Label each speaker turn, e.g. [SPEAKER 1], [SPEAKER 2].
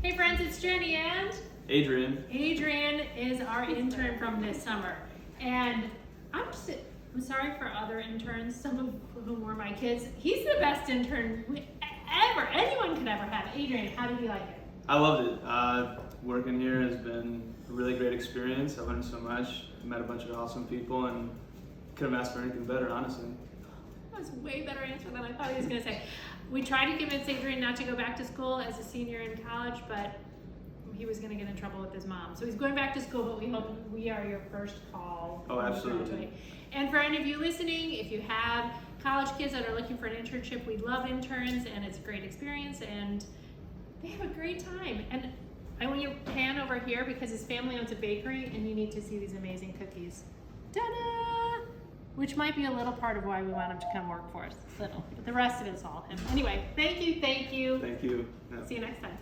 [SPEAKER 1] Hey friends, it's Jenny and
[SPEAKER 2] Adrian.
[SPEAKER 1] Adrian is our intern from this summer. And I'm sorry for other interns, some of whom were my kids. He's the best intern anyone could ever have. Adrian, how did you like it?
[SPEAKER 2] I loved it. Working here has been a really great experience. I learned so much, met a bunch of awesome people, and couldn't have asked for anything better, honestly.
[SPEAKER 1] That was a way better answer than I thought he was going to say. We tried to convince Adrian not to go back to school as a senior in college, but he was going to get in trouble with his mom. So he's going back to school, but we hope we are your first call.
[SPEAKER 2] Oh, absolutely.
[SPEAKER 1] And for any of you listening, if you have college kids that are looking for an internship, we love interns, and it's a great experience, and they have a great time. And I want you to pan over here because his family owns a bakery, and you need to see these amazing cookies. Ta-da! Which might be a little part of why we want him to come work for us. Little. But the rest of it's all him. Anyway, thank you.
[SPEAKER 2] Thank you. Yeah.
[SPEAKER 1] See you next time.